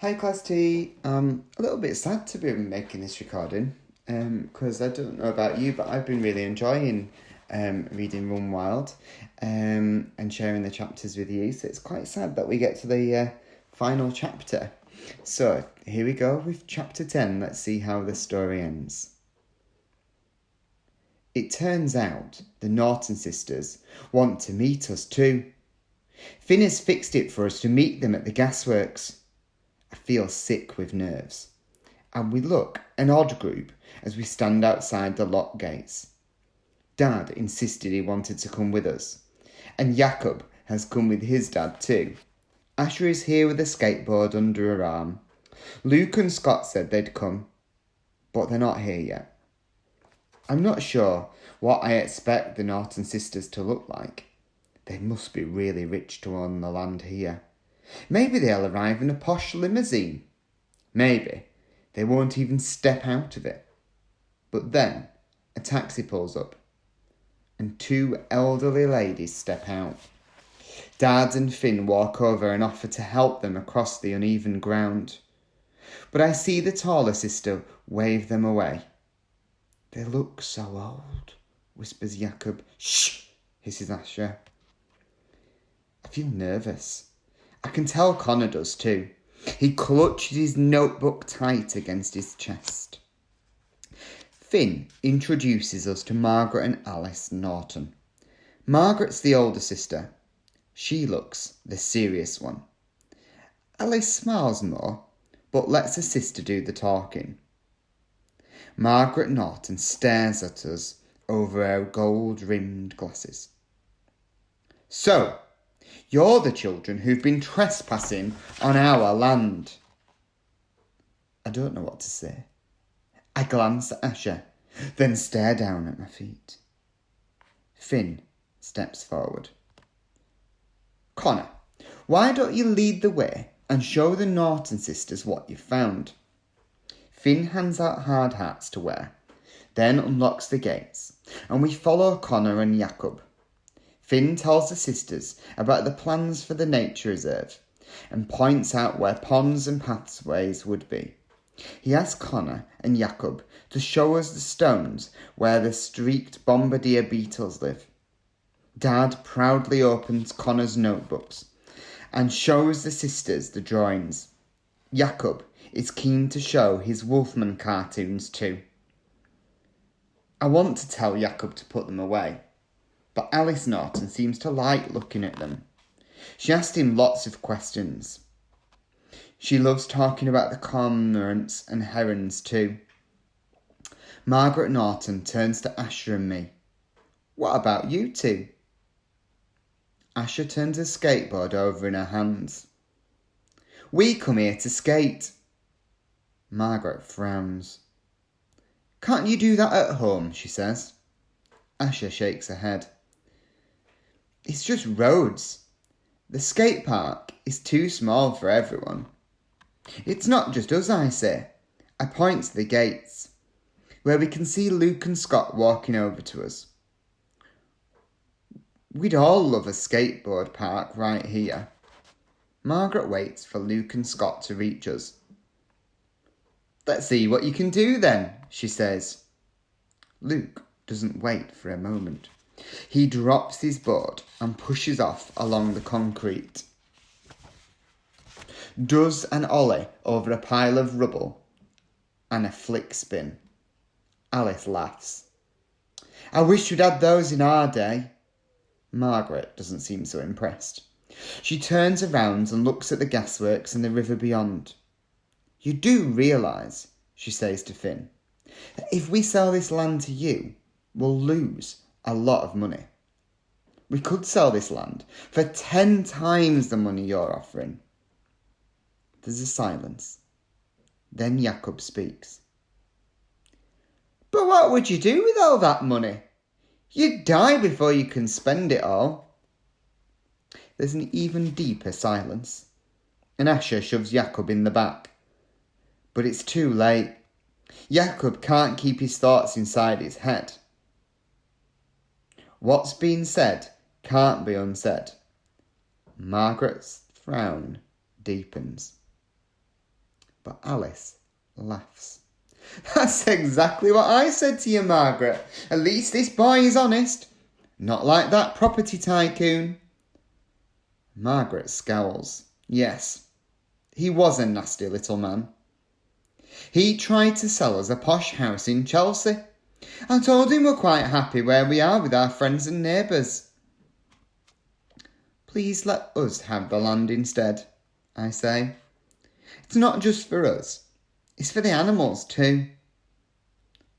Hi Class T. A little bit sad to be making this recording, because I don't know about you, but I've been really enjoying reading Run Wild, and sharing the chapters with you. So it's quite sad that we get to the final chapter. So here we go with chapter 10. Let's see how the story ends. It turns out the Norton sisters want to meet us too. Finn has fixed it for us to meet them at the gasworks. I feel sick with nerves, and we look an odd group as we stand outside the lock gates. Dad insisted he wanted to come with us, and Jakob has come with his dad too. Asher is here with a skateboard under her arm. Luke and Scott said they'd come, but they're not here yet. I'm not sure what I expect the Norton sisters to look like. They must be really rich to own the land here. Maybe they'll arrive in a posh limousine. Maybe they won't even step out of it. But then a taxi pulls up and two elderly ladies step out. Dad and Finn walk over and offer to help them across the uneven ground. But I see the taller sister wave them away. They look so old, whispers Jakob. Shh, hisses Asher. I feel nervous. I can tell Connor does too. He clutches his notebook tight against his chest. Finn introduces us to Margaret and Alice Norton. Margaret's the older sister. She looks the serious one. Alice smiles more, but lets her sister do the talking. Margaret Norton stares at us over her gold-rimmed glasses. So, you're the children who've been trespassing on our land. I don't know what to say. I glance at Asher, then stare down at my feet. Finn steps forward. Connor, why don't you lead the way and show the Norton sisters what you've found? Finn hands out hard hats to wear, then unlocks the gates, and we follow Connor and Jakob. Finn tells the sisters about the plans for the nature reserve and points out where ponds and pathways would be. He asks Connor and Jakob to show us the stones where the streaked bombardier beetles live. Dad proudly opens Connor's notebooks and shows the sisters the drawings. Jakob is keen to show his Wolfman cartoons too. I want to tell Jakob to put them away, but Alice Norton seems to like looking at them. She asked him lots of questions. She loves talking about the cormorants and herons too. Margaret Norton turns to Asher and me. What about you two? Asher turns her skateboard over in her hands. We come here to skate. Margaret frowns. Can't you do that at home, she says. Asher shakes her head. It's just roads. The skate park is too small for everyone. It's not just us, I say. I point to the gates, where we can see Luke and Scott walking over to us. We'd all love a skateboard park right here. Margaret waits for Luke and Scott to reach us. Let's see what you can do then, she says. Luke doesn't wait for a moment. He drops his board and pushes off along the concrete. Does an ollie over a pile of rubble and a flick spin. Alice laughs. I wish we'd had those in our day. Margaret doesn't seem so impressed. She turns around and looks at the gasworks and the river beyond. You do realise, she says to Finn, that if we sell this land to you, we'll lose a lot of money. We could sell this land for 10 times the money you're offering. There's a silence. Then Jakob speaks. But what would you do with all that money? You'd die before you can spend it all. There's an even deeper silence, and Asher shoves Jakob in the back. But it's too late. Jakob can't keep his thoughts inside his head. What's been said can't be unsaid. Margaret's frown deepens. But Alice laughs. That's exactly what I said to you, Margaret. At least this boy is honest. Not like that property tycoon. Margaret scowls. Yes, he was a nasty little man. He tried to sell us a posh house in Chelsea. I told him we're quite happy where we are with our friends and neighbours. Please let us have the land instead, I say. It's not just for us, it's for the animals too.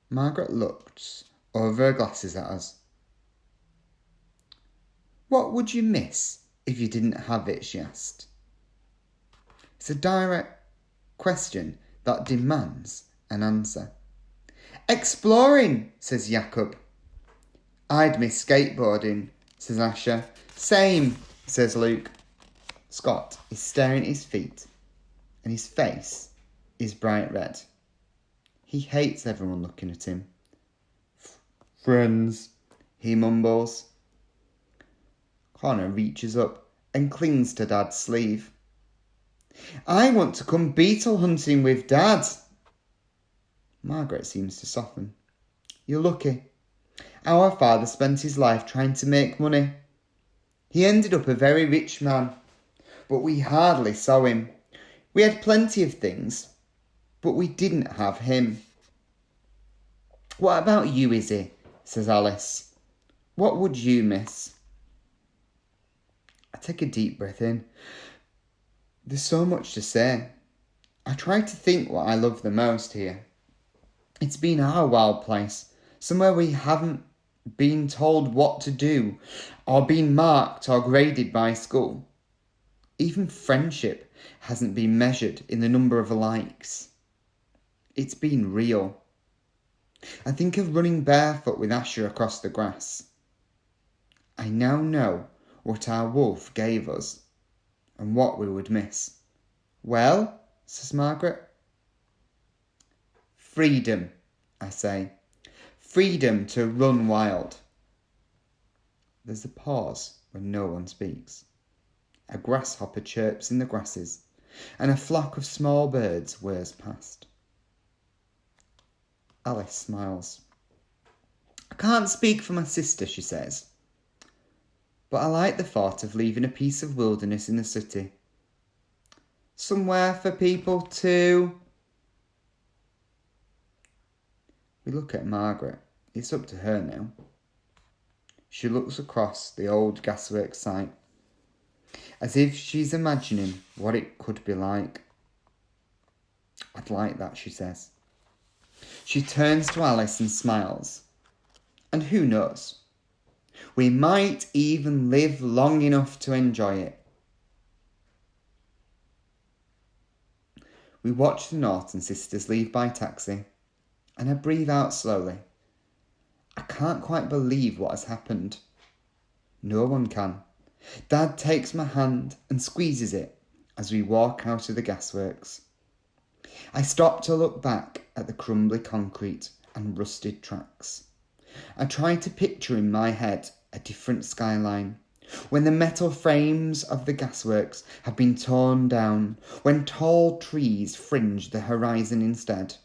Margaret looks over her glasses at us. What would you miss if you didn't have it, she asked. It's a direct question that demands an answer. Exploring, says Jacob. I'd miss skateboarding, says Asher. Same, says Luke. Scott is staring at his feet and his face is bright red. He hates everyone looking at him. Friends, he mumbles. Connor reaches up and clings to Dad's sleeve. I want to come beetle hunting with Dad. Margaret seems to soften. You're lucky. Our father spent his life trying to make money. He ended up a very rich man, but we hardly saw him. We had plenty of things, but we didn't have him. What about you, Izzy? Says Alice. What would you miss? I take a deep breath in. There's so much to say. I try to think what I love the most here. It's been our wild place, somewhere we haven't been told what to do, or been marked or graded by school. Even friendship hasn't been measured in the number of likes. It's been real. I think of running barefoot with Asher across the grass. I now know what our wolf gave us and what we would miss. Well, says Margaret. Freedom, I say. Freedom to run wild. There's a pause when no one speaks. A grasshopper chirps in the grasses, and a flock of small birds whirs past. Alice smiles. I can't speak for my sister, she says, but I like the thought of leaving a piece of wilderness in the city. Somewhere for people to... We look at Margaret. It's up to her now. She looks across the old gasworks site, as if she's imagining what it could be like. I'd like that, she says. She turns to Alice and smiles. And who knows? We might even live long enough to enjoy it. We watch the Norton sisters leave by taxi, and I breathe out slowly. I can't quite believe what has happened. No one can. Dad takes my hand and squeezes it as we walk out of the gasworks. I stop to look back at the crumbly concrete and rusted tracks. I try to picture in my head a different skyline, when the metal frames of the gasworks have been torn down, when tall trees fringe the horizon instead.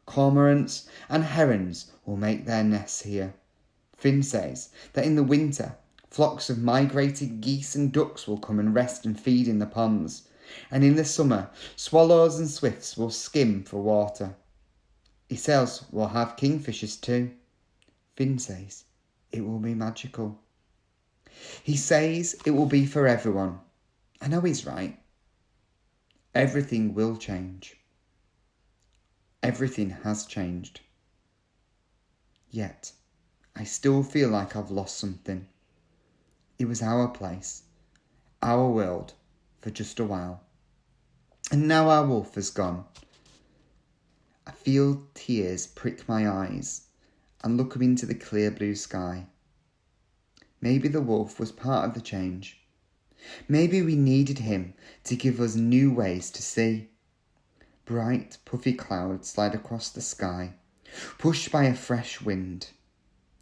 Cormorants and herons will make their nests here. Finn says that in the winter, flocks of migrated geese and ducks will come and rest and feed in the ponds, and in the summer, swallows and swifts will skim for water. He says we'll have kingfishers too. Finn says it will be magical. He says it will be for everyone. I know he's right. Everything will change. Everything has changed. Yet, I still feel like I've lost something. It was our place, our world, for just a while. And now our wolf has gone. I feel tears prick my eyes and look up into the clear blue sky. Maybe the wolf was part of the change. Maybe we needed him to give us new ways to see. Bright, puffy clouds slide across the sky, pushed by a fresh wind.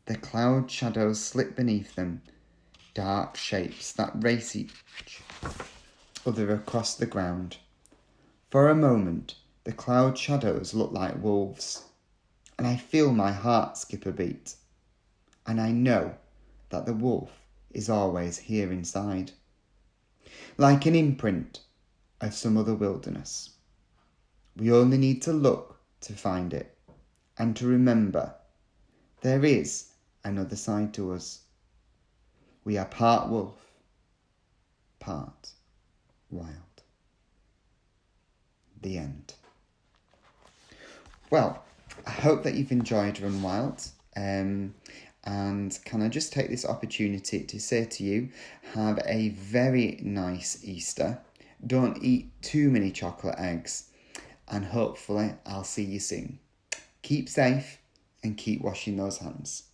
The cloud shadows slip beneath them, dark shapes that race each other across the ground. For a moment, The cloud shadows look like wolves, and I feel my heart skip a beat. And I know that the wolf is always here inside, like an imprint of some other wilderness. We only need to look to find it, and to remember there is another side to us. We are part wolf, part wild. The end. Well, I hope that you've enjoyed Run Wild. And can I just take this opportunity to say to you, have a very nice Easter. Don't eat too many chocolate eggs. And hopefully I'll see you soon. Keep safe and keep washing those hands.